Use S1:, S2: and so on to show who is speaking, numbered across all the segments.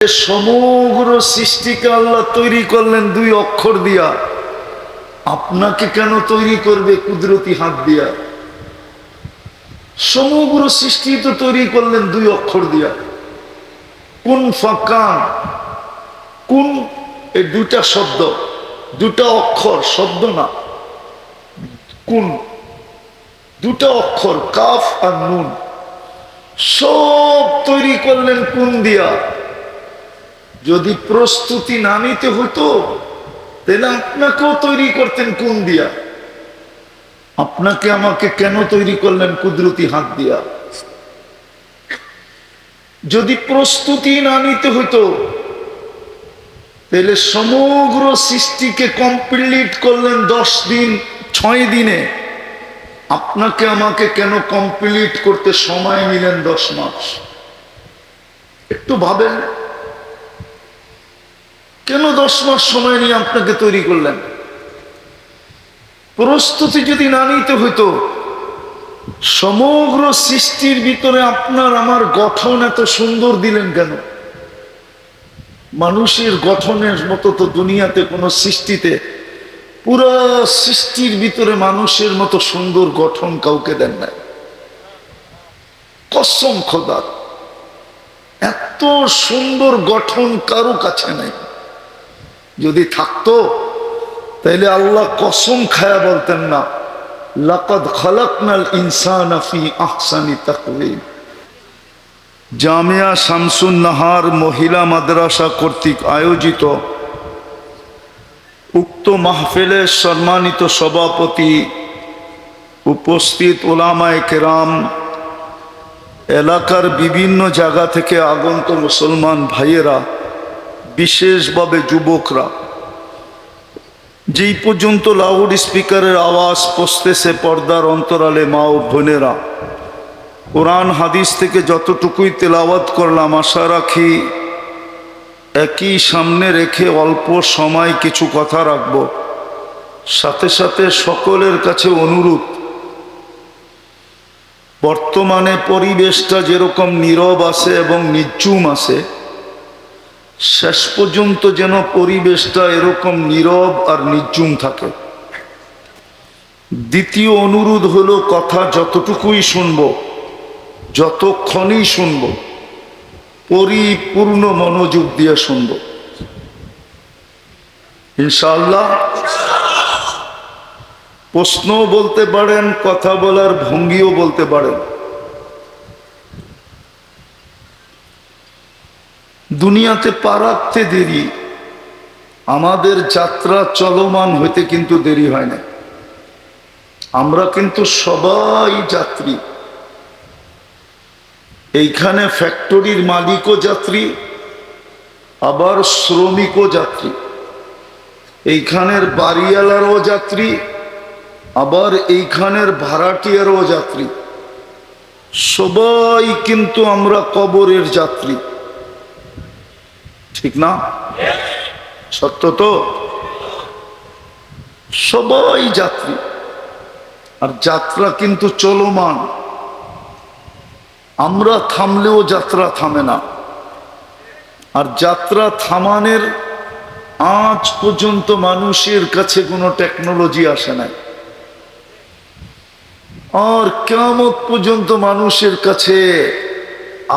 S1: সমগ্র সৃষ্টিকে আল্লাহ তৈরি করলেন দুই অক্ষর দিয়া, আপনাকে কেন তৈরি করবে কুদরতি হাত দিয়া? সমগ্র সৃষ্টি তো তৈরি করলেন দুই অক্ষর দিয়া। কুন ফাকান, কুন এই দুইটা শব্দ, দুটা অক্ষর, শব্দ না। কুন দুটা অক্ষর, কাফ আর নুন, সব তৈরি করলেন কুন দিয়া। যদি প্রস্তুতি না নিতে হতো তাহলে আপনাকেও তৈরি করতেন কোন দিয়া? আপনাকে আমাকে কেন তৈরি করলেন কুদরতি হাত দিয়া? যদি প্রস্তুতি না নিতে হতো তাহলে সমগ্র সৃষ্টিকে কমপ্লিট করলেন 10 দিন 6 দিনে, আপনাকে আমাকে কেন কমপ্লিট করতে সময় নিলেন 10 মাস? একটু ভাবেন, কেন 10 মাস সময় নিয়ে আপনাকে তৈরি করলেন? প্রস্তুতি যদি না নিতে হইতো, সমগ্র সৃষ্টির ভিতরে আপনার আমার গঠন এত সুন্দর দিলেন কেন? মানুষের গঠনের মতো তো দুনিয়াতে কোনো সৃষ্টিতে, পুরো সৃষ্টির ভিতরে মানুষের মতো সুন্দর গঠন কাউকে দেন নাই। কসম খোদার, এত সুন্দর গঠন কারো কাছে নাই। যদি থাকতো তাইলে আল্লাহ কসম খায়া বলতেন না, লাকাদ খালাকনাল ইনসানা ফি আহসানি তাকওয়িম। জামিয়া শামসুন নাহার মহিলা মাদ্রাসা কর্তৃক আয়োজিত উক্ত মাহফিলের সম্মানিত সভাপতি, উপস্থিত ওলামায়ে কেরাম, এলাকার বিভিন্ন জায়গা থেকে আগত মুসলমান ভাইয়েরা, বিশেষভাবে যুবকরা, যেই পর্যন্ত লাউড স্পিকারের আওয়াজ পৌঁছতেছে পর্দার অন্তরালে মা ও বোনেরা, কোরআন হাদিস থেকে যতটুকুই তেলাওয়াত করলাম, আশা রাখি একই সামনে রেখে অল্প সময় কিছু কথা রাখব। সাথে সাথে সকলের কাছে অনুরোধ, বর্তমানে পরিবেশটা যেরকম নীরব আছে এবং নিঝুম আছে, শেষ পর্যন্ত যেন পরিবেশটা এরকম নীরব আর নিঝুম থাকে। দ্বিতীয় অনুরোধ হলো, কথা যতটুকুই শুনবো, যতক্ষণই শুনবো, পরিপূর্ণ মনোযোগ দিয়ে শুনবো, ইনশাআল্লাহ। প্রশ্নও বলতে পারেন, কথা বলার ভঙ্গিও বলতে পারেন। দুনিয়াতে পা রাখতে দেরি, আমাদের যাত্রা চলমান হইতে কিন্তু দেরি হয় না। আমরা কিন্তু সবাই যাত্রী। এইখানে ফ্যাক্টরির মালিকও যাত্রী, আবার শ্রমিকও যাত্রী। এইখানের বাড়িওয়ালারও যাত্রী, আবার এইখানের ভাড়াটিয়ারও যাত্রী। সবাই কিন্তু আমরা কবরের যাত্রী, ঠিক না? সত্য তো? সবাই যাত্রী, আর যাত্রা কিন্তু চলমান। আমরা থামলেও যাত্রা থামে না, আর যাত্রা থামানোর আজ পর্যন্ত মানুষের কাছে কোনো টেকনোলজি আসে নাই, আর কিয়ামত পর্যন্ত মানুষের কাছে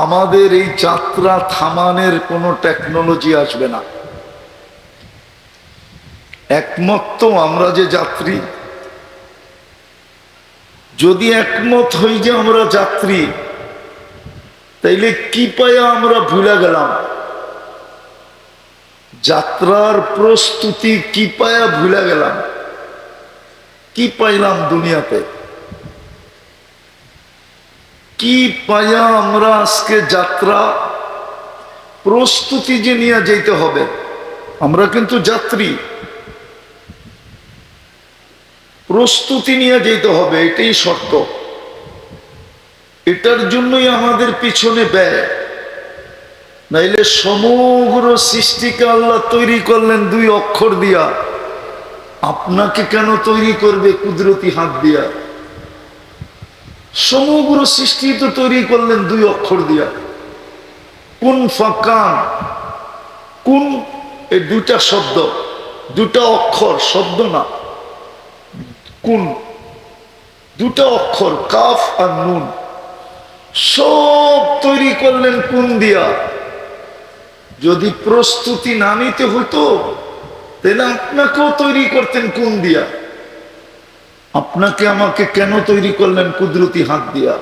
S1: আমাদের এই যাত্রা থামানোর কোনো টেকনোলজি আসবে না। একমত তো আমরা যে যাত্রী? যদি একমত হই যে আমরা যাত্রী, তাইলে কি পায়া আমরা ভুলে গেলাম? যাত্রার প্রস্তুতি কি পায়া ভুলে গেলাম? কি পাইলাম দুনিয়াতে? কি পাইয়া আমরা আজকে যাত্রা প্রস্তুতি যে নিয়ে যেতে হবে? আমরা কিন্তু যাত্রী, প্রস্তুতি নিয়ে যেতে হবে, এটাই শর্ত। এটার জন্যই আমাদের পিছনে ব্যয়। নাইলে সমগ্র সৃষ্টিকে আল্লাহ তৈরি করলেন দুই অক্ষর দিয়া, আপনাকে কেন তৈরি করবে কুদরতি হাত দিয়া? সমগ্র সৃষ্টি তো তৈরি করলেন দুই অক্ষর দিয়া। কুন ফাকান, কোন, এই দুইটা শব্দ, দুটা অক্ষর, শব্দ না, কোন দুটা অক্ষর, কাফ আর নুন, সব তৈরি করলেন কোন দিয়া? যদি প্রস্তুতি না নিতে হতো তাহলে আপনাকেও তৈরি করতেন কোন দিয়া? আপনাকে আমাকে কেন তৈরি করলেন কুদরতি হাত দিয়া?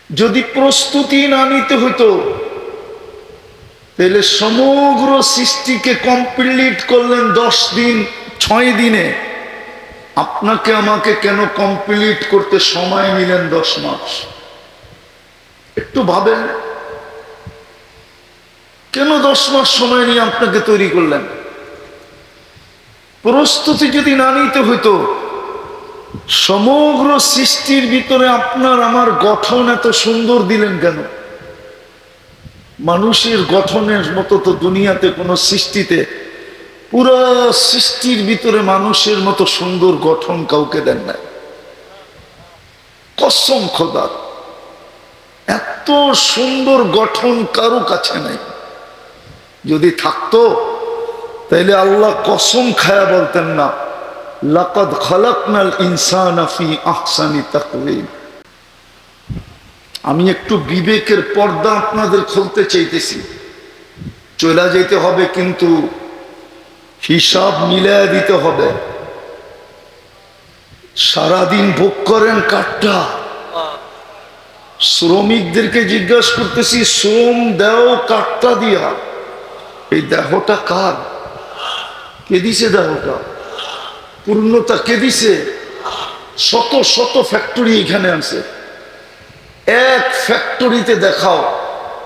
S1: যদি প্রস্তুতি না নিতে হতো তাহলে সমগ্র সৃষ্টিকে কমপ্লিট করলেন 10 দিন, 6 দিনে। আপনাকে আমাকে কেন কমপ্লিট করতে সময় নিলেন 10 মাস? একটু ভাবেন, কেন 10 মাস সময় নিয়ে আপনাকে তৈরি করলেন? প্রস্তুতি যদি না নিতে হইতো, সমগ্র সৃষ্টির ভিতরে আপনার আমার গঠন এত সুন্দর দিলেন কেন? মানুষের গঠনের মতো তো দুনিয়াতে কোনো সৃষ্টিতে, পুরো সৃষ্টির ভিতরে মানুষের মতো সুন্দর গঠন কাউকে দেন নাই। কসম খোদার, এত সুন্দর গঠন কারো কাছে নাই। যদি থাকতো তাইলে আল্লাহ কসম খায়া বলতেন না, লাকাদ খালাকনাল ইনসানা ফি আহসানি তাকওয়িম। আমি একটু বিবেকের পর্দা আপনাদের খুলতে চাইতেছি। চলে যেতে হবে, কিন্তু হিসাব মিলায় দিতে হবে। সারাদিন ভোগ করেন কাঠটা, শ্রমিকদেরকে জিজ্ঞাসা করতেছি, শ্রম দেও কাঠটা দিয়া। এই দেহটা কার? কে দিছে দেহটা? পূর্ণতা কে দিছে? শত শত ফ্যাক্টরি এখানে আছে। এক ফ্যাক্টরিতে দেখাও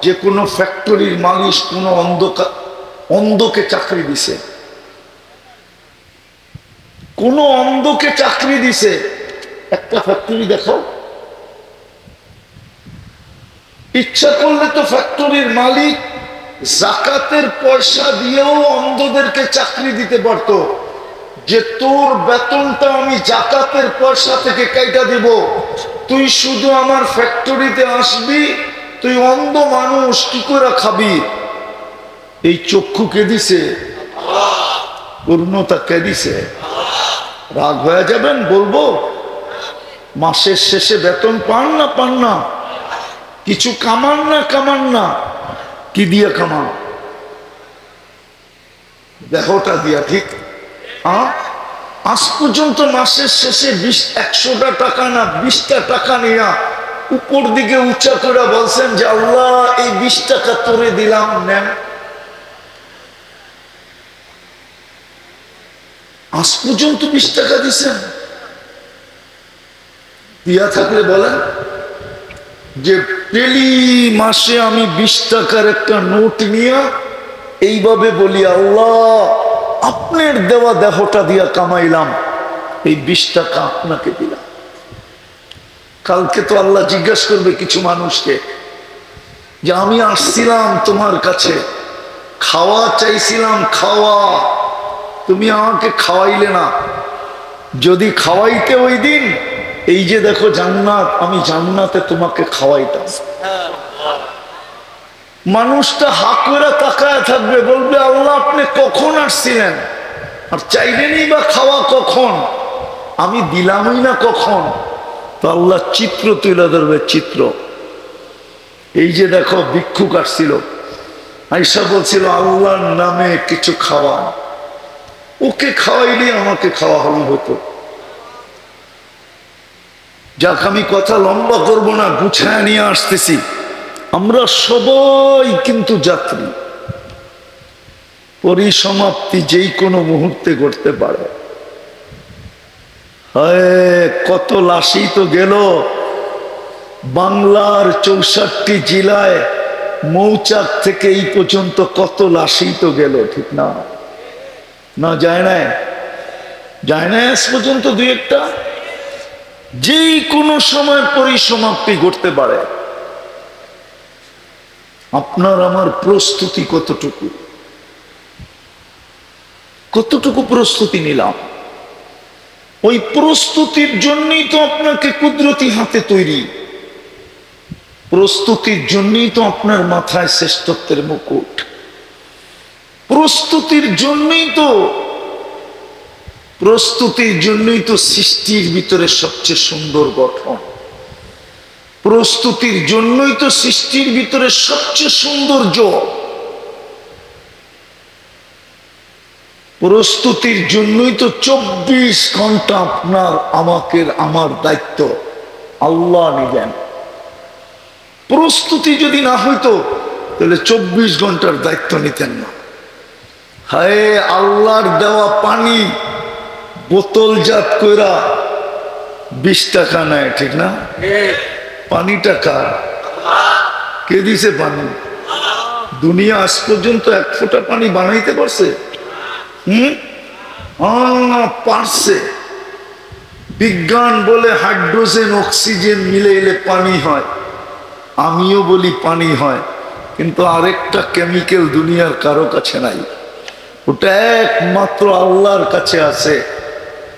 S1: যে কোনো ফ্যাক্টরির মালিক কোনো অন্ধকে চাকরি দিছে? কোন অন্ধকে চাকরি দিছে? একটা ফ্যাক্টরি দেখাও। ইচ্ছা করলে তো ফ্যাক্টরির মালিক জাকাতের পয়সা দিয়েও অন্ধদেরকে চাকরি দিতে পারত, যে তোর বেতনটা আমি জাকাতের পয়সা থেকে কাইটা দিব, তুই শুধু আমার ফ্যাক্টরিতে আসবি, তুই অন্ধ মানুষ কি করে খাবি? এই চক্ষু কে দিছে? পূর্ণতা কে দিছে? রাগ হয়ে যাবেন বলবো, মাসের শেষে বেতন পান না পান না? কিছু কামান না কামান না? কি দিয়ে কামান? দেহটা দিয়া, ঠিক? আজ পর্যন্ত মাসের শেষে 100টা টাকা না 20টা টাকা নিয়ে উপর দিকে উঁচা করে বলছেন যে আল্লাহ এই 20 টাকা তোরে দিলাম, নেন। আজ পর্যন্ত 20 টাকা দিছেন? দিয়া থাকলে বলেন যে ডেলি মাসে আমি 20 টাকার একটা নোট নিয়ে এইভাবে বলি, আল্লাহ আপনার দেওয়া দেহটা দিয়া কামাইলাম, এই 20 টাকা আপনাকে দিলাম। কালকে তো আল্লাহ জিজ্ঞাসা করবে কিছু মানুষকে যে আমি আসছিলাম তোমার কাছে, খাওয়া চাইছিলাম, খাওয়া, তুমি আমাকে খাওয়াইলে না। যদি খাওয়াইতে ওই দিন, এই যে দেখো জান্নাত, আমি জান্নাতে তোমাকে খাওয়াইতাম। মানুষটা হা করে তাকায় থাকবে, বলবে আল্লাহ আপনি কখন আসছিলেন, আর চাইলেনই বা খাওয়া কখন, আমি দিলামই না কখন। তো আল্লাহ চিত্র তুলে ধরবে, চিত্র। এই যে দেখো ভিক্ষুক আসছিল, আয়েশা বলছিল আল্লাহর নামে কিছু খাওয়া, ওকে খাওয়াইলে আমাকে খাওয়া হতো। যাক, আমি কথা লম্বা করবো না, গুছায় নিয়ে আসতেছি। আমরা সবাই কিন্তু যাত্রী, পরিসমাপ্তি যেই কোনো মুহূর্তে ঘটতে পারে। কত লাশই তো গেল বাংলার 64 জেলায়, মৌচাক থেকে এই পর্যন্ত কত লাশই তো গেল, ঠিক না? না যায় না? যায় না আজ পর্যন্ত? 2-1টা যেই কোনো সময় পরিসমাপ্তি ঘটতে পারে। আপনার আমার প্রস্তুতি কতটুকু? কতটুকু প্রস্তুতি নিলাম? ওই প্রস্তুতির জন্যই তো আপনাকে কুদরতি হাতে তৈরি। প্রস্তুতির জন্যই তো আপনার মাথায় শ্রেষ্ঠত্বের মুকুট, প্রস্তুতির জন্যই তো সৃষ্টির ভিতরে সবচেয়ে সুন্দর গঠন, প্রস্তুতির জন্যই তো সৃষ্টির ভিতরে সবচেয়ে সৌন্দর্য, প্রস্তুতির জন্যই তো 24 ঘন্টা আপনার আমার দায়িত্ব আল্লাহ নিবেন। প্রস্তুতি যদি না হইতো তাহলে 24 ঘন্টার দায়িত্ব নিতেন না। হায় আল্লাহর দেওয়া পানি বোতলজাত কইরা 20 টাকা নেয়, ঠিক না? পানিটা কার? কে দিছে পানি? দুনিয়া আজ পর্যন্ত 1 ফোঁটা পানি বানাইতে পারছে? পারছে। বিজ্ঞান বলে হাইড্রোজেন অক্সিজেন মিলে এলে পানি হয়, আমিও বলি পানি হয়, কিন্তু আরেকটা কেমিক্যাল দুনিয়ার কারো কাছে নাই, ওটা একমাত্র আল্লাহর কাছে আছে।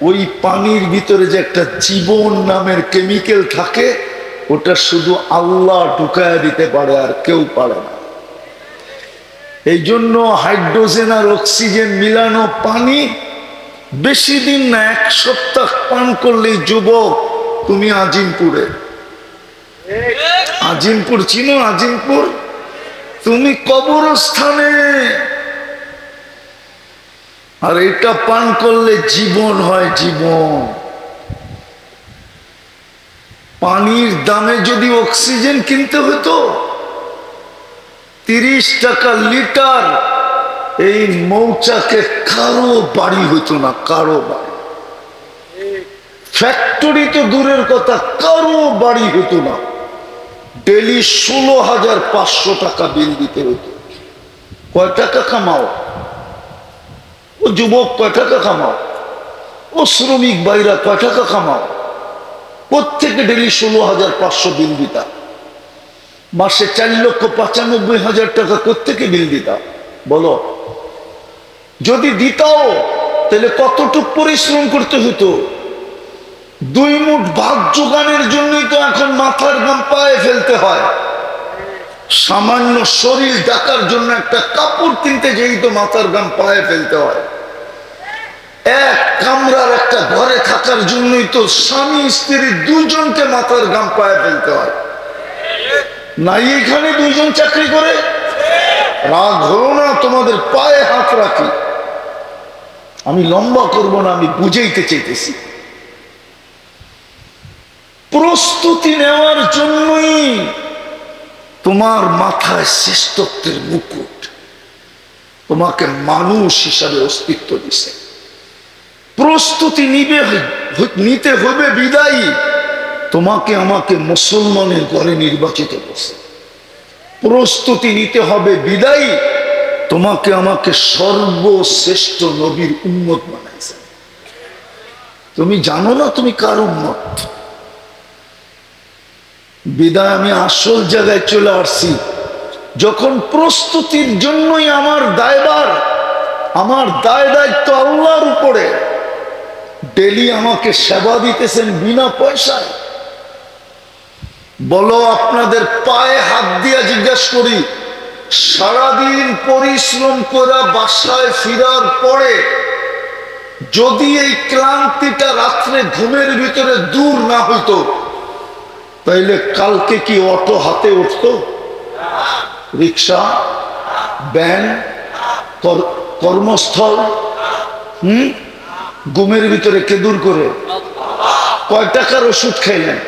S1: ওই পানির ভিতরে যে একটা জীবন নামের কেমিক্যাল থাকে, ওটা শুধু আল্লাহ ঢুকায় দিতে পারে, আর কেউ পারে না। এই জন্য হাইড্রোজেন আর অক্সিজেন মিলানো পানি বেশি দিন না, 1 সপ্তাহ পান করলেই যুবক তুমি আজিমপুরে, আজিমপুর চিনো? আজিমপুর তুমি কবরস্থানে, আর এটা পান করলে জীবন হয়, জীবন। পানির দামে যদি অক্সিজেন কিনতে হতো 30 টাকা লিটার, এই মৌচাকে কারো বাড়ি হইতো না, কারো বাড়ি। ফ্যাক্টরি তো দূরের কথা, কারো বাড়ি হইতো না। ডেলি 16,500 টাকা বিল দিতে হতো। কয় টাকা কামাও? ও যুবক কয় টাকা কামাও? ও শ্রমিক ভাইরা কয় টাকা কামাও? প্রত্যেকে ডেলি 16,500 বিল দিতা। মাসে 4,95,000 টাকা প্রত্যেকে বিল দিতা। বলো, যদি দিতাও তাহলে কতটুক পরিশ্রম করতে হতো? 2 মুঠ ভাত জোগানের জন্যই তো এখন মাথার ঘাম পায়ে ফেলতে হয়। সামান্য শরীর ঢাকার জন্য একটা কাপড় কিনতে যেই তো মাথার ঘাম পায়ে ফেলতে হয়। এক কামরার একটা ঘরে থাকার জন্যই তো স্বামী স্ত্রী দুজনকে মাথার ঘাম পায়ে ফেলতে হয়। নাই এখানে 2 জন চাকরি করে? রাগ হলো না? তোমাদের পায়ে হাত রাখি। আমি লম্বা করব না, আমি বুঝাইতে চাইতেছি। প্রস্তুতি নেওয়ার জন্যই তোমার মাথায় শ্রেষ্ঠত্বের মুকুট, তোমাকে মানুষ হিসাবে অস্তিত্ব দিছে। প্রস্তুতি নিতে হবে বিদায়ী তোমাকে আমাকে মুসলমানের ঘরে নির্বাচিত করছে। প্রস্তুতি নিতে হবে বিদায়ী তোমাকে আমাকে সর্বশ্রেষ্ঠ নবীর উম্মত বানাইছে। তুমি জানো না তুমি কার উম্মত? বিদায় আমি আসল জায়গায় চলে আসছি। যখন প্রস্তুতির জন্যই আমার দায়ভার, আমার দায় দায়িত্ব আল্লাহর উপরে, ডেলি আমাকে সেবা দিতেছেন বিনা পয়সায়। বলো, আপনাদের পায়ে হাত দিয়া জিজ্ঞাসা করি, সারাদিন পরিশ্রম করে বাসায় ফিরার পরে যদি এই ক্লান্তিটা রাত্রে ঘুমের ভিতরে দূর না হইতো, তাইলে কালকে কি অটো হাতে উঠতো? রিক্সা, ভ্যান, কর্মস্থল, ঘুমের ভিতরে কে দূর করে? কয় টাকার ওষুধ খাইলেন?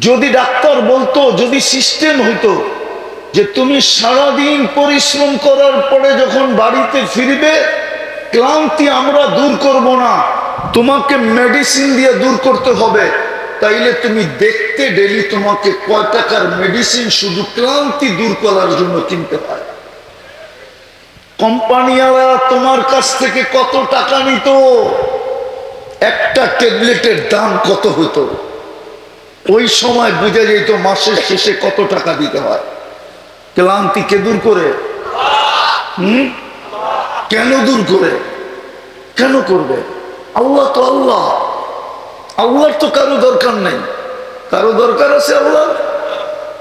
S1: যদি ডাক্তার বলতো, যদি সিস্টেম হইতো যে তুমি সারাদিন পরিশ্রম করার পরে যখন বাড়িতে ফিরবে, ক্লান্তি আমরা দূর করব না, তোমাকে মেডিসিন দিয়ে দূর করতে হবে, তাইলে তুমি দেখতে ডেলি তোমাকে কয় টাকার মেডিসিন শুধু ক্লান্তি দূর করার জন্য কিনতে হয়। কোম্পানিওয়ালা তোমার কাছ থেকে কত টাকা নিত? একটা ট্যাবলেটের দাম কত হতো? ওই সময় বুঝে যেত মাসের শেষে কত টাকা দিতে হয়। ক্লান্তি কে দূর করে? কেন দূর করে? কেন করবে? আল্লাহ তো আল্লাহ, আল্লাহর তো কারো দরকার নাই। কারো দরকার আছে আল্লাহ?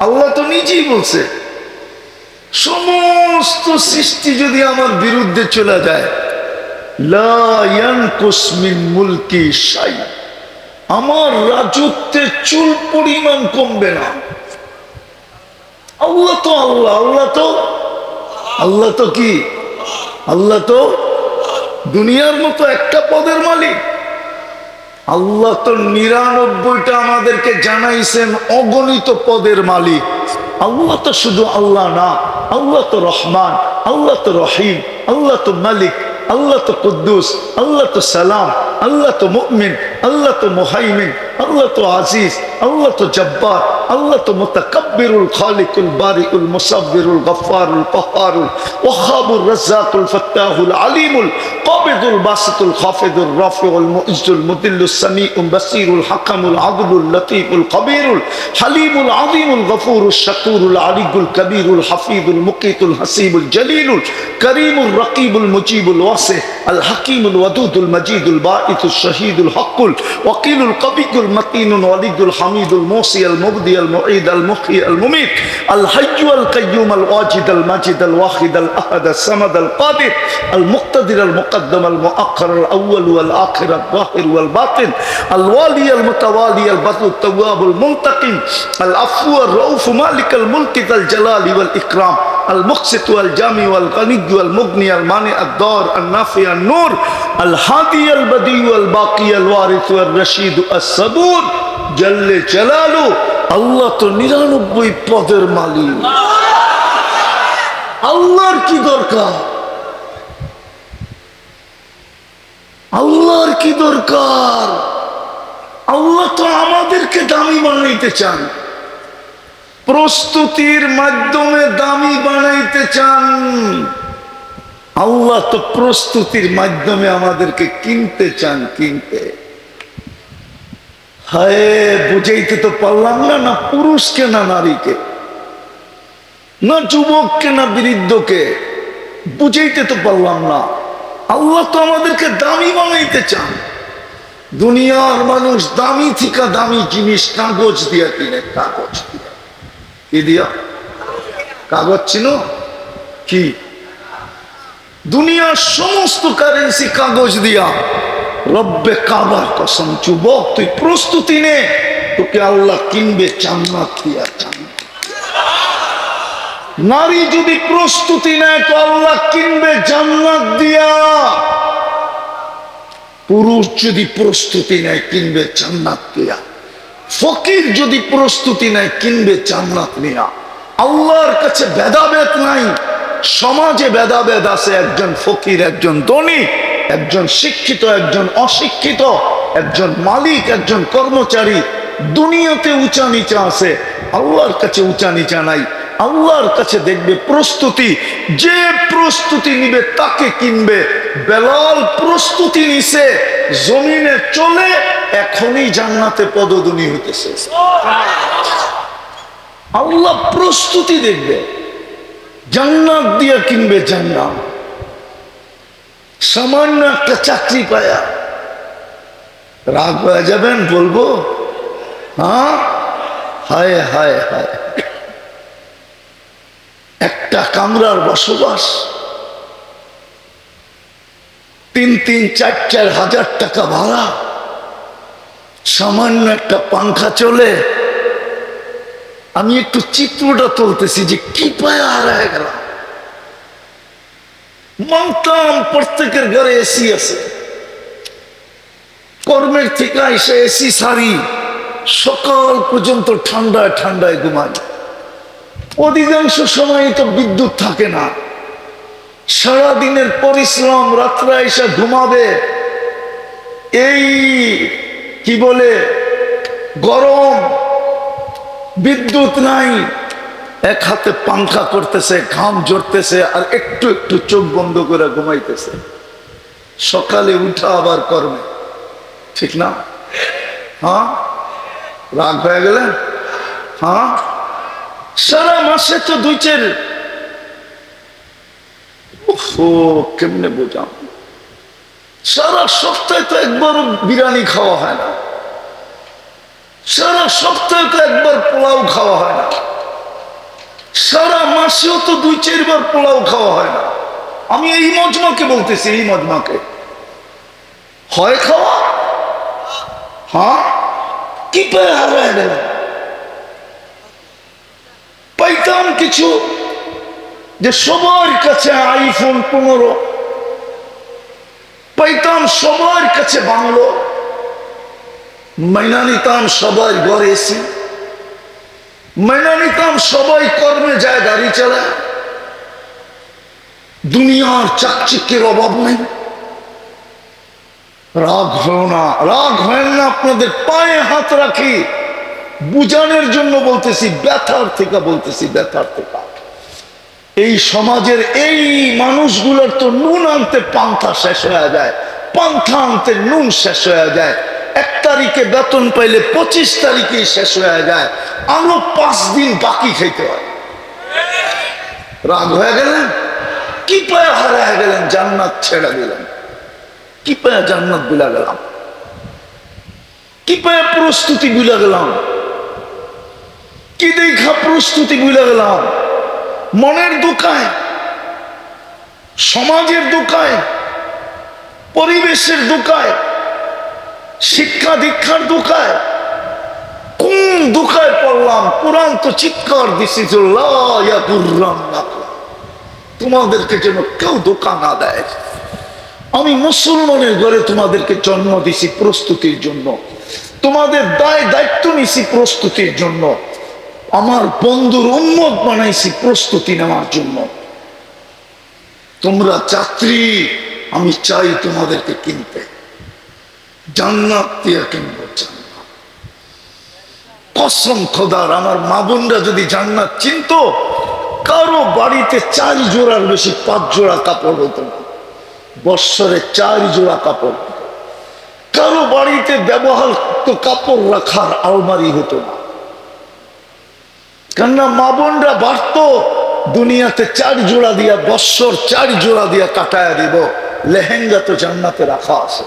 S1: আল্লাহ তো নিজেই বলছে, সমস্ত সৃষ্টি যদি আমার বিরুদ্ধে চলে যায়, লা ইয়ানকুস মিন মুলকি শাই, আমার রাজত্বে চুল পরিমাণ কমবে না। আল্লাহ তো আল্লাহ, আল্লাহ তো কি? আল্লাহ তো দুনিয়ার মতো একটা পদের মালিক। আল্লাহ তো 99টা আমাদেরকে জানাইছেন অগণিত পদের মালিক। আল্লাহ তো শুধু আল্লাহ না, আল্লাহ তো রহমান, আল্লাহ তো রহিম, আল্লাহ তো মালিক, আল্লাহ তো কুদ্দুস, আল্লাহ তো সালাম, আল্লাহ তো মুমিন, আল্লাহ তো মুহাইমিন, আল্লাহ তো আজিজ, আল্লাহ তো জব্বার, আল্লাহ তো মুতাকাব্বিরুল খালিকুল বারিউল মুসাব্বিরুল গফফারুল কহ্হারুল ওয়াহ্হাবুর রাজ্জাকুল ফাত্তাহুল আলিমুল কাবিদুল বাসিতুল খাফিদুর রাফিউল মুইজ্জুল মুদিল্লুস সামিউল বাসিরুল হাকামুল আদলুল লতীফুল কবীরুল হালিমুল আযীমুল গফুরুশ শাকুরুল আলিয়ুল কবীরুল হাফিজুল মুকিতুল হাসিবুল জলিলুল করিমুর রকিবুল মুজিবুল ওয়াসি আল হাকিমুল ওয়াদুদুল মজিদুল বাঈতুশ শহীদুল হকুল ওয়াকিলুল কবিকুল মতিনুল ওয়ালিদুল হামিদুল মুসি আল মুবদি আল মুঈদ আল মুহয়ি আল মুমীত আল হাইয়্যু আল কাইয়্যুম আল ওয়াজিদ আল মাজিদ আল ওয়াহিদ আল আহাদ আল সামাদ আল কাদির আল মুক্তাদির আল মুকদ্দম আল মুআক্খার আল আউয়াল ওয়াল আখির আল যাহির ওয়াল বাতিন আল ওয়ালি আল মুতাওয়ালি আল বাদু তাওয়াব আল মুনতাকিম আল আফু আর রাউফ মালিক আল মুলক যাল জালালি ওয়াল ইকরাম আল মুকসিত ওয়াল জামি ওয়াল গনি ওয়াল মুগনি আল মানি আদ দার আল নাফি আল নূর আল হাদি আল বদি ওয়াল বাকি আল ওয়ারিস ওয়াল রশিদ আস সাবুর জাল্লে জালালু। আল্লাহ তো 99 পদের মালিক। আল্লাহর কি দরকার? আল্লাহর কি দরকার? আল্লাহ তো আমাদেরকে দামি বানাইতে চান, প্রস্তুতির মাধ্যমে দামি বানাইতে চান। আল্লাহ তো প্রস্তুতির মাধ্যমে আমাদেরকে কিনতে চান, কিনতে। হায়, বুঝাইতে তো পারলাম না, না পুরুষকে না নারীকে, না যুবককে না বৃদ্ধকে, বুঝাইতে তো পারলাম না। আল্লাহ তো আমাদেরকে দামি বানাইতে চান। দুনিয়ার মানুষ দামি থেকে দামি জিনিস কাগজ দিয়া কিনে, কাগজ দিয়া। কি দিয়া? কাগজ চিনো কি? দুনিয়ার সমস্ত কারেন্সি কাগজ দিয়া। রব্বে কাবার কসম, যুবক তুই প্রস্তুতি নে, তোকে আল্লাহ কিনবে জান্নাত দিয়া। নারী যদি প্রস্তুতি নেয় তো আল্লাহ কিনবে জান্নাত দিয়া। পুরুষ যদি প্রস্তুতি নেয় কিনবে জান্নাত দিয়া। ফকির যদি প্রস্তুতি নেয় কিনবে জান্নাত নিয়া। আল্লাহর কাছে ভেদাভেদ নাই। সমাজে ভেদাভেদ আছে, একজন ফকির, একজন ধনী, একজন শিক্ষিত, একজন অশিক্ষিত, একজন মালিক, একজন কর্মচারী। দুনিয়াতে উঁচা নিচা আছে, আল্লাহর কাছে উঁচা নিচা নাই। আল্লাহর কাছে দেখবে প্রস্তুতি, যে প্রস্তুতি নিবে তাকে কিনবে। বেলাল প্রস্তুতি নিছে, জমিনে চলে এখনই জান্নাতে পদধ্বনি হইতেছে। আল্লাহ প্রস্তুতি দেখবে, জান্নাত দিয়ে কিনবে জান্নাত। সামান্য একটা চাকরি পায়া রাগ হয়ে যাবেন? বলবো হ্যাঁ, হায় হায় হায়, একটা কামরার বসবাস, 3-4 হাজার টাকা ভাড়া, সামান্য একটা পাংখা চলে। আমি একটু চিত্রটা তুলতেছি যে কি পায় হারায় গেলাম। মানতাম প্রত্যেকের ঘরে এসি আছে, কর্মের থেকে এসে এসি সারি, সকাল পর্যন্ত ঠান্ডায় ঠান্ডায় ঘুমাই। অধিকাংশ সময় তো বিদ্যুৎ থাকে না। সারাদিনের পরিশ্রম, রাত্রে এসে ঘুমাবে। এই কি বলে গরম, বিদ্যুৎ নাই, এক হাতে পাংখা করতেছে, ঘাম ঝরতেছে, আর একটু একটু চোখ বন্ধ করে ঘুমাইতেছে। সকালে উঠা আবার কর্মে, ঠিক না? হ্যাঁ, রাগ হয়ে গেলেন? হ্যাঁ, সারা মাসে তো 2-4, কেমনে বোঝাম, সারা সপ্তাহে তো একবারও বিরিয়ানি খাওয়া হয় না, সারা সপ্তাহে তো একবার পোলাও খাওয়া হয় না। সারা মাসেও তো 2-4 বার পোলাও খাওয়া হয় না। আমি এই মজমাকে বলতেছি, এই মজমাকে হয় খাওয়া? হ্যাঁ, কি পায়ে হারায় গেলেন? পাইতাম কিছু যে সবার কাছে আইফোন 15, পাইতাম সবার কাছে বাংলো, মাইনা নিতাম সবাই ঘরে এসি, মাইনা নিতাম সবাই কর্মে যায়, গাড়ি চালায়, দুনিয়ার চাকচিক্যের অভাব নেই। রাগ হয় না, রাগ হয় না, আপনাদের পায়ে হাত রাখি, বুঝানোর জন্য বলতেছি, ব্যথার থেকে বলতেছি, ব্যথার থেকে। এই সমাজের এই মানুষগুলোর তো নুন আনতে পান্থা শেষ হয়ে যায়, পান্থা আনতে নুন শেষ হয়ে যায়। 1 তারিখে বেতন পাইলে 25 তারিখেই শেষ হয়ে যায়, আরো 5 দিন বাকি খাইতে হয়। রাগ হয়ে গেলেন? কি পায়ে হারায় গেলেন? জান্নাত ছেড়ে দিলেন। কি পায়ে জান্নাত বুলা গেলাম? কি পায়ে প্রস্তুতি বুলা গেলাম? কি দেখা প্রস্তুতি বুলা গেলাম? মনের দোকায়, সমাজের দোকায়, পরিবেশের দোকায়, শিক্ষা দীক্ষার দোকায়, কোন দোকায় পড়লাম? কোরআন তো চিৎকার দিছি, তোমাদেরকে যেন কেউ ধোঁকা না দেয়। আমি মুসলমানের ঘরে তোমাদেরকে জন্ম দিছি প্রস্তুতির জন্য, তোমাদের দায়িত্ব নিছি প্রস্তুতির জন্য, আমার বন্ধুর উম্মত বানাইছি প্রস্তুতি নেওয়ার জন্য। তোমরা যাত্রী, আমি চাই তোমাদেরকে কিনতে, জান্নাত দিয়া কিনবো। জান্নাত কসম খোদার, আমার মা বোনরা যদি জান্নাত চিনতো, কারো বাড়িতে 4 জোড়ার বেশি 5 জোড়া কাপড় হতো না, বৎসরে 4 জোড়া কাপড়। কারো বাড়িতে ব্যবহার তো কাপড় রাখার আলমারি হতো না, কেননা মা বোনরা বাড়তো দুনিয়াতে 4 জোড়া দিয়া, বৎসর 4 জোড়া দিয়া কাটায়া দিব। লেহেঙ্গা তো জান্নাতে রাখা আছে,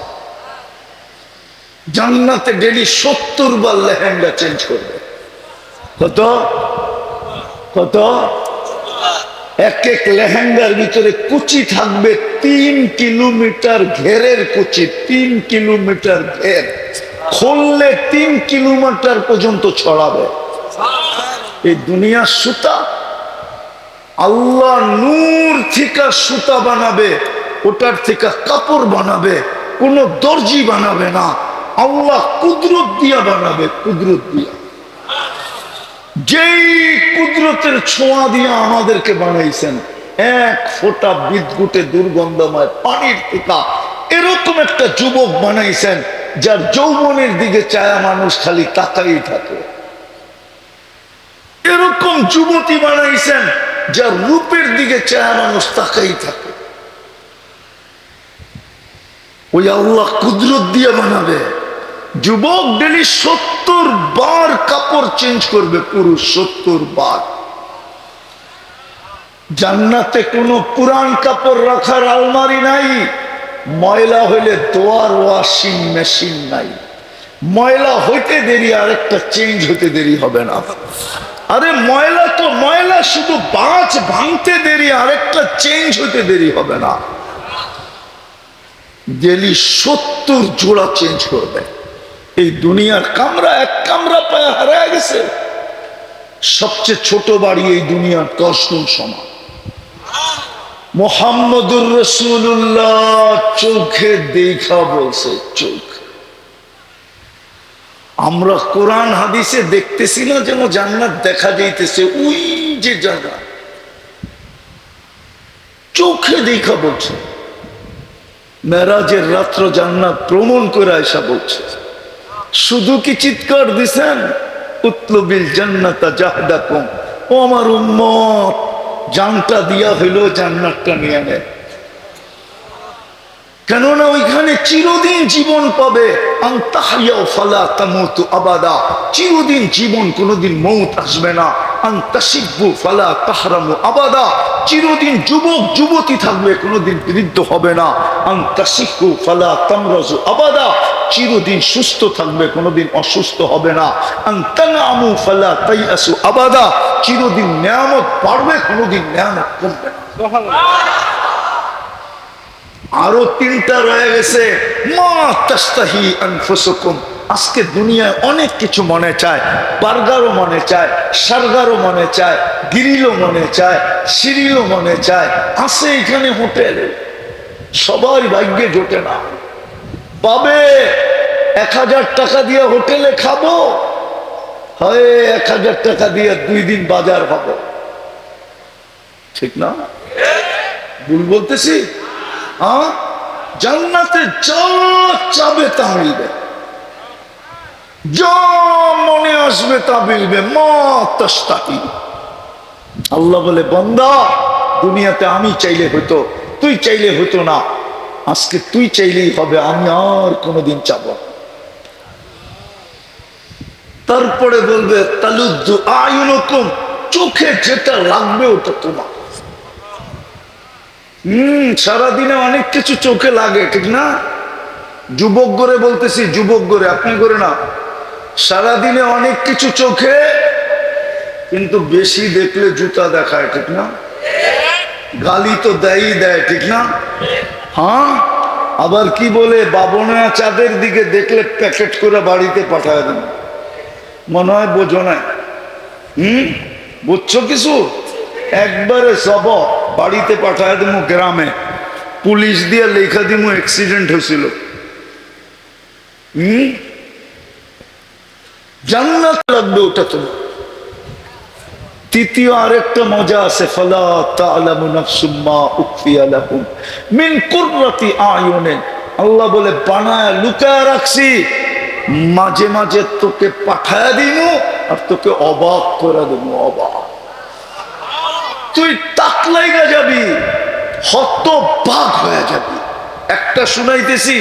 S1: জান্নাতে ডেলি 70 বার লেহেঙ্গা চেঞ্জ করবে। কত কত? এক এক লেহেঙ্গার ভিতরে কুচি থাকবে 3 কিলোমিটার ঘেরের কুচি, 3 কিলোমিটার ঘের, খুললে 3 কিলোমিটার পর্যন্ত ছড়াবে। এই দুনিয়ার সুতা আল্লাহ নূর থেকে সুতা বানাবে, ওটার থেকে কাপড় বানাবে, কোন দর্জি বানাবে না, আল্লাহ কুদরত দিয়া বানাবে, কুদরত দিয়া। যেই কুদরতের ছোঁয়া দিয়া আমাদেরকে বানাইছেন, 1 ফোঁটা বিদ্যুটে দুর্গন্ধময় পানির থেকে এরকম একটা যুবক বানাইছেন, যার যৌবনের দিকে চায়া মানুষ খালি তাকাই থাকে। এরকম যুবতী বানাইছেন, যার রূপের দিকে চায়া মানুষ তাকাই থাকে। ওই আল্লাহ কুদরত দিয়ে বানাবে। যুবক ডেলি 70 বার কাপড় চেঞ্জ করবে, পুরুষ 70 বার। জান্নাতে কোনো পুরান কাপড় রাখার আলমারি নাই, ময়লা হইলে ধোয়ার ওয়াশিং মেশিন নাই, ময়লা হইতে দেরি, আরেকটা চেঞ্জ হইতে দেরি হবে না। আরে ময়লা তো ময়লা, শুধু বাঁচ ভাঙতে দেরি, আরেকটা চেঞ্জ হইতে দেরি হবে না। ডেলি 70 জোড়া চেঞ্জ করবে। এই দুনিয়ার কামরা, 1 কামরা পায়ে হারায় গেছে। সবচেয়ে ছোট বাড়ি এই দুনিয়ার 10 গুণ সমান। মুহাম্মদুর রাসূলুল্লাহ চোখে দেখা বলছে, চোখ। আমরা কোরআন হাদিসে দেখতেছি না যেন জান্নাত দেখা যাইতেছে, ওই যে জায়গা, চোখে দেখা বলছে। মেরাজের রাত্র জান্নাত ভ্রমণ করে আয়সা বলছে। শুধু কি চিৎকার দিছেন, উতলুবিল জান্নাতা জাহদাকুম, ও আমার উম্মত, জানটা দিয়া হইলো জান্নাতটা নিয়ে নেয়। কেননা ওইখানে চিরদিন জীবন পাবে। আনতাহিয়াও ফালা তামুতু আবাদা, চিরদিন জীবন, কোনোদিন মৌত আসবে না। আনতাশিব্বু ফালা তাহরামু আবাদা, চিরদিন যুবক যুবতী থাকবে, কোনোদিন বৃদ্ধ হবে না। আনতাশিক্কু ফালা তামরাজু আবাদা, চিরদিন সুস্থ থাকবে, কোনোদিন অসুস্থ হবে না। আনতানামু ফালা তাইয়াসু আবাদা, চিরদিন নিয়ামত বাড়বে, কোনোদিন নিয়ামত কমবে না। আরো তিনটা রয়ে গেছে, মা তাস্তাহি আনফুসুকুম। আজকে দুনিয়ায় অনেক কিছু মনে চায়, বার্গারও মনে চায়, সার্গারও মনে চায়, গ্রিলও মনে চায়, সিরিলও মনে চায়, আছে এখানে হোটেল, সবার ভাগ্যে জোটে না। পাবে 1000 টাকা দিয়ে হোটেলে খাবো, হয় 1000 টাকা দিয়ে 2 দিন বাজার হবো, ঠিক না? ভুল বলতেছি? হ্যাঁ, জান্নাতে যা চাবে তা মিলবে, যা মনে আসবে তা মিলবে। মা তাস্তাহি। আল্লাহ বলে, বান্দা দুনিয়াতে আমি চাইলে হইতো, তুই চাইলে হইতো না, আজকে তুই চাইলেই হবে, আমি আর কোনোদিন চাব না। তারপরে বলবে তালুদ্দু আয়ুনুকুম, চোখে যেটা লাগবে ওটা তোমার। সারাদিনে অনেক কিছু চোখে লাগে, ঠিক না? যুবক করে বলতেছি, যুবক করে, আপনি করে না। সারাদিনে অনেক কিছু চোখে, কিন্তু বেশি দেখলে জুতা দেখায়, ঠিক না? গালি তো দেয়ই দেয়, ঠিক না? হ্যাঁ, আবার কি বলে, বাবনা চাঁদের দিকে দেখলে প্যাকেট করে বাড়িতে পাঠায় দেন। মনে হয় বোঝো না? বুঝছো কিছু? একবারে সব বাড়িতে পাঠায় দেবো, গ্রামে পুলিশ দিয়ে লেখা দিব অ্যাক্সিডেন্ট হয়েছিল। জান্নাত লাগবে ওটা তোমার। তৃতীয় আরেকটা মজা আছে, ফালা তা'লামু নাফসুম মা উখফিয়া লাহুম মিন কুররাতি আয়ুনিন। আল্লাহ বলে, বানায় লুকায় রাখছি, মাঝে মাঝে তোকে পাঠায় দিব আর তোকে অবাক করে দেবো, অবাক। তুই তাক লাইগা যাবি, হতবাক হয়ে যাবি। একটা শুনাইতেছি,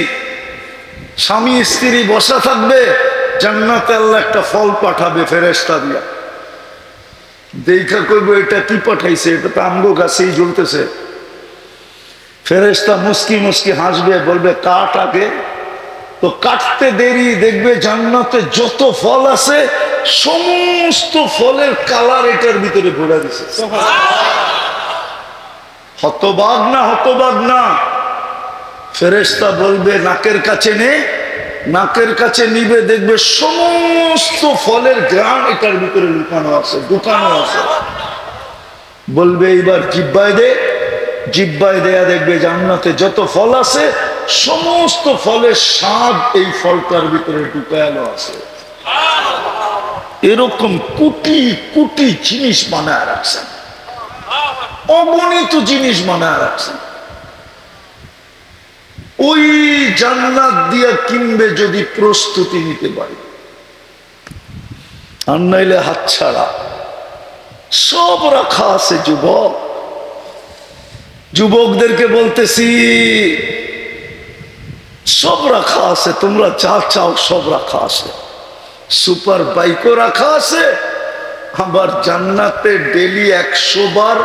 S1: স্বামী স্ত্রী বসা থাকবে, জান্নাতে আল্লাহ একটা ফল পাঠাবে ফেরেশতা দিয়া। দেখা কইব, এটা কি পাঠাইছে? এটা তো আমগো গাছেই জ্বলতেছে। ফেরেশতা মুস্কি মুস্কি হাসবে, বলবে কাট আগে। তো কাটতে দেরি, দেখবে জান্নাতে যত ফল আছে সমস্ত ফলের কালার এটার ভিতরে ভরে দিছে। হতবাক না, হতবাক না। ফেরেশতা বলবে নাকের কাছে নে, নাকের কাছে নিবে, দেখবে সমস্ত ফলের গ্রাম এটার ভিতরে লুকানো আছে, ঢুকানো আছে। বলবে এইবার জিহ্বায় দে, জিহ্বায় দেয়া দেখবে জান্নাতে যত ফল আছে সমস্ত ফলের স্বাদ এই ফলটার ভিতরে ঢুকানো আছে। এরকম কোটি কোটি জিনিস বানায় রাখছেন, অগণিত জিনিস বানায় রাখছেন। ওই জান্নাত দিয়া কিনবে যদি প্রস্তুতি নিতে পারি, আর নাইলে হাতছাড়া। সব রাখা আছে যুবক, যুবকদেরকে বলতেছি, সব রাখা আছে, তোমরা যা চাও সব রাখা আছে। সুপার বাইকও রাখা আছে, আবার জান্নাতে ডেলি 100 বার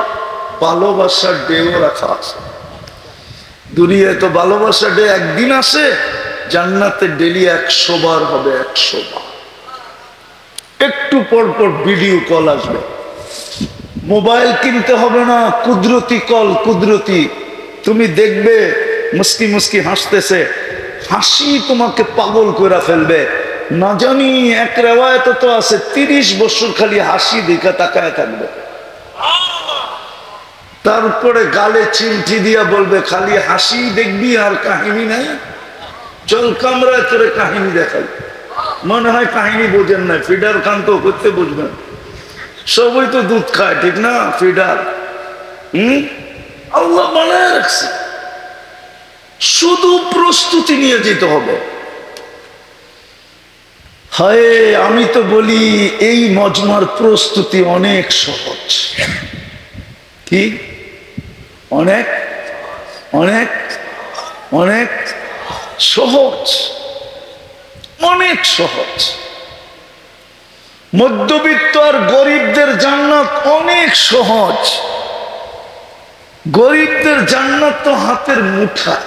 S1: ভালোবাসার ডেও রাখা আছে। দুনিয়ায় তো ভালোবাসা ডে একদিন আসে, জান্নাতে ডেলি 100 বার হবে, 100 বার। একটু পর পর ভিডিও কল আসবে, মোবাইল কিনতে হবে না, কুদরতি কল, কুদরতি। তুমি দেখবে মুস্কি মুস্কি হাসতেছে, হাসি তোমাকে পাগল করে ফেলবে। না জানি এক রেওয়ায়ত তো আছে 30 বছর খালি হাসি দেখা তাকায় থাকবে। তারপরে গালে চিমটি দিয়া বলবে, খালি হাসি দেখবি আর কাহিনী নাই, চল কামরায় তোরে কাহিনী দেখাই। মনে হয় কাহিনী বোঝেন না, ফিডার খান তো করতে বুঝবেন, সবই তো দুধ খায়, ঠিক না? ফিডার আল্লাহ বানায় রাখছে, শুধু প্রস্তুতি নিয়ে যেতে হবে। হায়, আমি তো বলি এই মজমার প্রস্তুতি অনেক সহজ। কি? অনেক অনেক অনেক সহজ, অনেক সহজ। মধ্যবিত্ত আর গরিবদের জান্নাত অনেক সহজ। গরিবদের জান্নাত তো হাতের মুঠায়,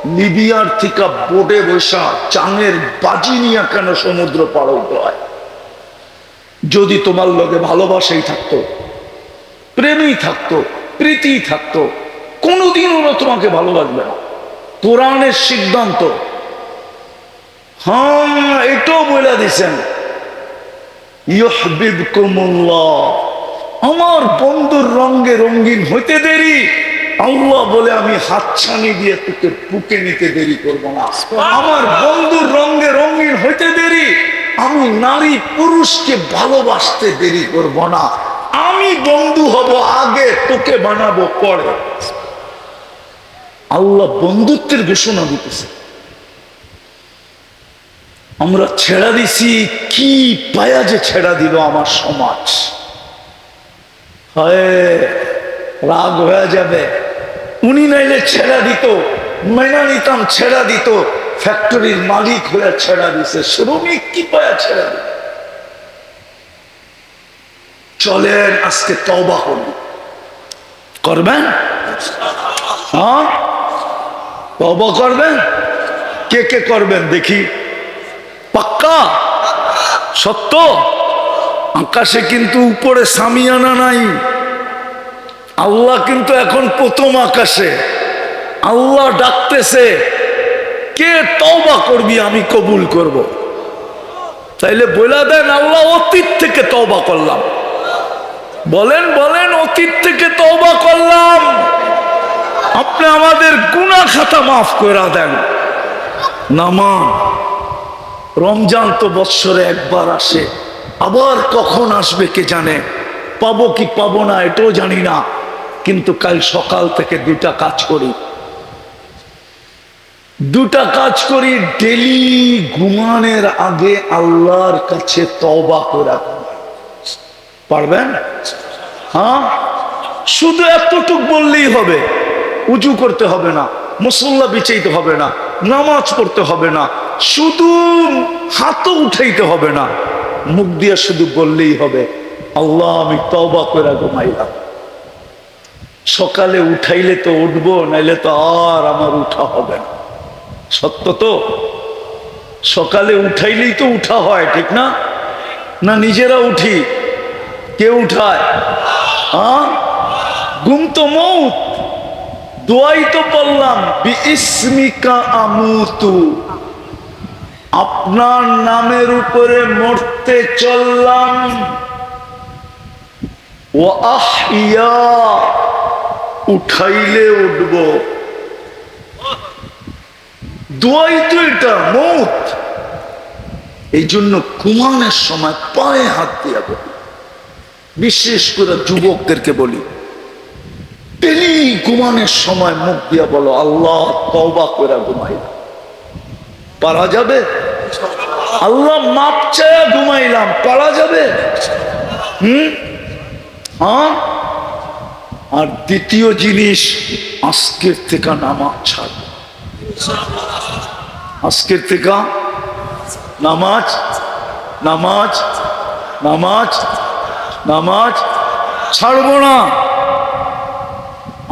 S1: লিবিয়ার থেকে বোটে বসা চাঙের বাজি নিয়ে কেন সমুদ্র পার হইতে হয়? যদি তোমার লগে ভালোবাসাই থাকতো, প্রেমই থাকতো, প্রীতি থাকতো, কোনোদিন ওরা তোমাকে ভালোবাসবে না। কোরআনের সিদ্ধান্ত। হ্যাঁ, এটাও বলে দিছেন, ইউহিব্বুকুমুল্লাহ, আমার বন্ধুর রঙে রঙিন হইতে দেরি, আল্লাহ বলে আমি হাতছানি দিয়ে তোকে বুকে নিতে দেরি করব না। আমার বন্ধুর রঙে রঙিন হইতে দেরি, আমি নারী পুরুষকে ভালোবাসতে দেরি করব না। আমি বন্ধু হব আগে, তোকে বানাবো পরে। আল্লাহ বন্ধুত্বের ঘোষণা দিতেছে। আমরা ছেড়া দিছি, কি পায়া যে ছেড়া দিল আমার সমাজ। হয় রাগ হয়ে যাবে, উনি নাইলে ছেড়া দিত, মেনা নিতাম ছেড়া দিত, ফ্যাক্টরির মালিক হয়ে ছেড়া দিছে, শ্রমিক কি পায়া ছেড়া দিত। চলেন আজকে তওবা করুন, করবেন? হ্যাঁ, তওবা করবেন? কে কে করবেন দেখি? পাক্কা সত্য? আকাশে কিন্তু উপরে সামিয়ানা নাই, আল্লাহ কিন্তু এখন প্রথম আকাশে। আল্লাহ ডাকতেছে, কে তওবা করবি আমি কবুল করব। তাইলে বলে দেন, আল্লাহ অতীত থেকে তওবা করলাম। বলেন বলেন, অতীত থেকে তওবা করলাম, আপনি আমাদের গুনাহ খাতা মাফ করে দেন। নামাজ, রমজান তো বৎসরে একবার আসে, আবার কখন আসবে কে জানে, পাবো কি পাবো না এটাও জানি না। কিন্তু কাল সকাল থেকে দুটা কাজ করি, ডেলি ঘুমানোর আগে আল্লাহর কাছে তওবা করে। পারবেন? হ্যাঁ, শুধু এতটুক বললেই হবে। উজু করতে হবে না, মুসল্লা বিছাইতে হবে না, নামাজ পড়তে হবে না, শুধু হাতও উঠাইতে হবে না, মুখ দিয়ে শুধু বললেই হবে, আল্লাহ আমি তওবা করে ঘুমাইলাম। সকালে উঠাইলে তো উঠবো, নাইলে তো আর আমার উঠা হবে না। সত্য তো? সকালে উঠাইলেই তো উঠা হয়, ঠিক না? না নিজেরা উঠি? কে উঠায়? হ্যাঁ, ঘুম তো মৌত। দোয়াই তো বললাম, বিইসমিকা আমুতু, আপনার নামের উপরে মরতে চললাম। ও আহিয়া, উঠাইলে উঠব। দোয়াই তো এটা, মৌত। এই জন্য ঘুমানোর সময় পায়ে হাত দিয়া বলি, বিশেষ করে যুবকদেরকে বলি, ডেলি ঘুমানোর সময় মুখ দিয়া বলো, আল্লাহ তওবা করে ঘুমাইলাম। পারা যাবে? আল্লাহ মাপ চায়া ঘুমাইলাম, পারা যাবে? হ্যাঁ। আর দ্বিতীয় জিনিস, আজকের থেকে নামাজ ছাড়ব। আজকের থেকে নামাজ, নামাজ, নামাজ, নামাজ ছাড়ব না।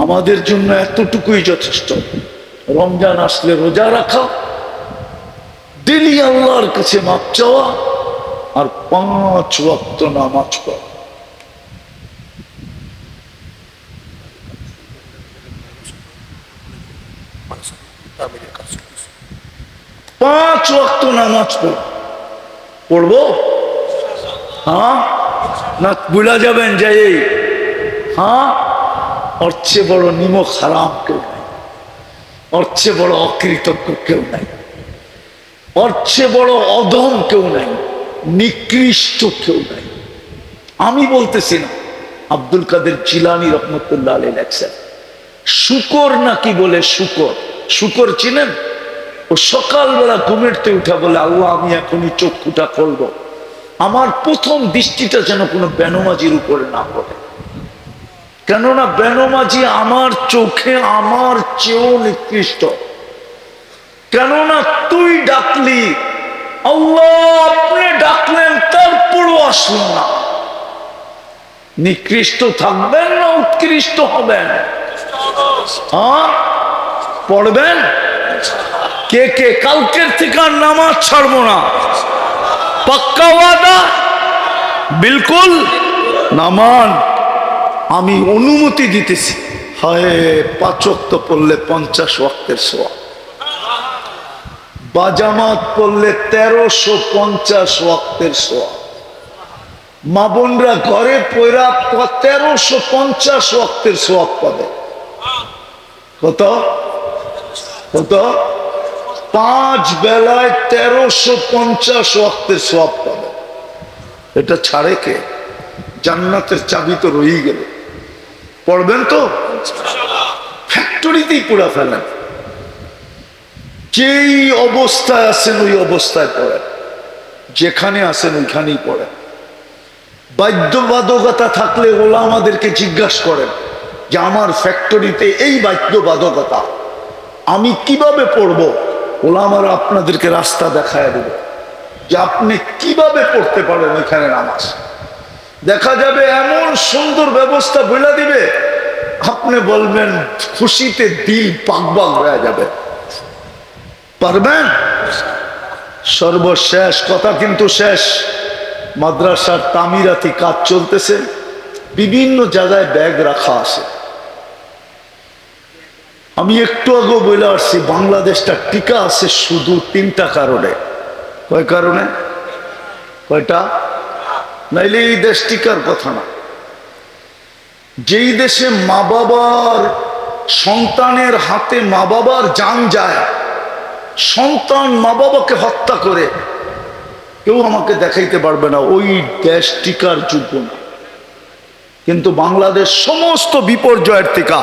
S1: আমাদের জন্য এতটুকুই যথেষ্ট। রমজান আসলে রোজা রাখা, ডেলি আল্লাহর কাছে মাপ চাওয়া, আর 5 ওয়াক্ত নামাজ পড়া। পাঁচ ওয়াক্ত নামাজ পড়বো। হ্যাঁ না ভুলা যাবেন যে হ্যাঁ, ওর চেয়ে বড় নিমক হারাম কেউ নাই, ওর চেয়ে বড় অকৃতজ্ঞ কেউ নাই, ওর চেয়ে বড় অধম কেউ নাই, নিকৃষ্ট কেউ নাই। আমি বলতেছি না, আব্দুল কাদের জিলানী রহমতুল্লাহ আলাইহি লেখছেন, শুকর নাকি বলে, শুকর, শুকর চিনেন? ও সকালবেলা ঘুমেরতে উঠা বলে, আল্লাহ আমি এখনই চক্ষুটা খুলবো, আমার প্রথম দৃষ্টিটা যেন কোনো বেনমাজির উপরে না পড়ে, কেননা বেনমাজি আমার চোখে আমার চেয়েও নিকৃষ্ট। কেননা তুই ডাকলি, আল্লাহ আপনি ডাকলেন, তারপরও আসলো না। নিকৃষ্ট থাকবেন না উৎকৃষ্ট হবেন? হ্যাঁ, পড়বেন কে কে কালকের থেকে আর নামাজ ছাড়বো না? পাক্কা ওয়াদা? বিলকুল নামান। আমি অনুমতি দিতেছি। হয় 5 ওয়াক্ত পড়লে 50 ওয়াক্তের সওয়াব, বাজামাত পড়লে 1350 ওয়াক্তের সওয়াব। মা বোনরা ঘরে পয়রা 1350 ওয়াক্তের সওয়াব পাবে। কত কত? 5 বেলায় 1350 ওয়াক্তের সওয়াব পাবে। এটা ছাড়ে কে? জান্নাতের চাবি তো রয়েই গেল। পড়বেন তো? ফ্যাক্টরিতেই পুরা ফেলেন। যেই অবস্থায় আছেন ওই অবস্থায় পড়েন, যেখানে আছেন ওইখানেই পড়েন। বাধ্যবাধকতা থাকলে ওলা আমাদেরকে জিজ্ঞাসা করেন যে আমার ফ্যাক্টরিতে এই বাধ্যবাধকতা, আমি কিভাবে পড়বো? ওলা আমার আপনাদেরকে রাস্তা দেখায় দেবে যে আপনি কিভাবে পড়তে পারেন ওইখানে নামাজ। দেখা যাবে এমন সুন্দর ব্যবস্থা বলে দিবে, আপনি বলবেন খুশিতে দিল পাকবাক হয়ে যাবে। পারবেন? সর্বশেষ কথা কিন্তু শেষ। মাদ্রাসার তামিরাতি কাজ চলতেছে, বিভিন্ন জায়গায় ব্যাগ রাখা আছে। আমি একটু আগে বলে আসছি বাংলাদেশটা টিকা আছে শুধু 3টা কারণে। কয় কারণে? কয়টা? নাইলে এই দেশ টিকার কথা না। যেই দেশে মা বাবার, সন্তানের হাতে মা বাবার জান যায়, সন্তান মা বাবাকে হত্যা করে, কেউ আমাকে দেখাইতে পারবে না ওই দেশ টিকার যোগ্য না। কিন্তু বাংলাদেশ সমস্ত বিপর্যয়ের টিকা,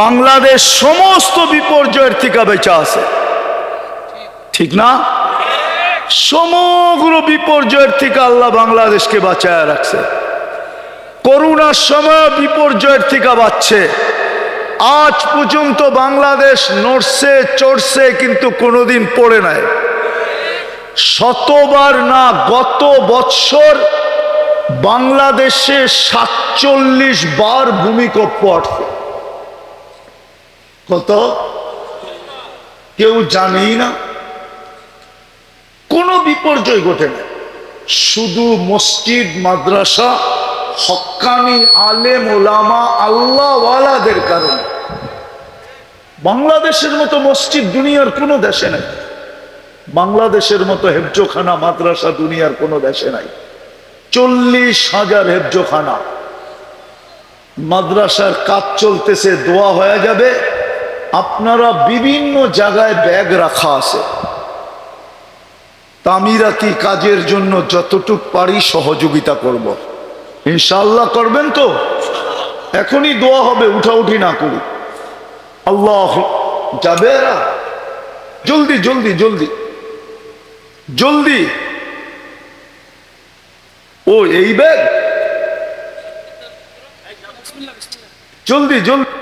S1: বাংলাদেশ সমস্ত বিপর্যয়ের টিকা বেঁচে আছে, ঠিক না? সমগ্র বিপর্যয়ের থেকে আল্লাহ বাংলাদেশকে বাঁচায় রাখছে। করোনার সময় বিপর্যয়ের থেকে বাঁচছে। আজ পর্যন্ত বাংলাদেশ নড়ছে চড়ছে, কিন্তু কোনোদিন পড়ে নাই। শতবার না, গত বছর বাংলাদেশে 47 বার ভূমিকম্প আসছে। কত? কেউ জানেই না। কোনো বিপর্যয় ঘটে না, শুধু মসজিদ মাদ্রাসা হক্কানি আলেম ওলামা আল্লাহওয়ালাদের কারণে। বাংলাদেশের মতো মসজিদ দুনিয়ার কোনো দেশে নাই, বাংলাদেশের মতো হেফজোখানা মাদ্রাসা দুনিয়ার কোনো দেশে নাই। 40,000 হেফজোখানা মাদ্রাসার কাজ চলতেছে, দোয়া হয়ে যাবে। আপনারা বিভিন্ন জায়গায় ব্যাগ রাখা আছে। তামিরাতি কাজের জন্য যতটুক পারি সহযোগিতা করব, ইনশাআল্লাহ। করবেন তো? এখনই দোয়া হবে, উঠাউঠি না করি। আল্লাহ যাবে না, জলদি জলদি জলদি জলদি। ও এই ব্যাগ, জলদি জলদি।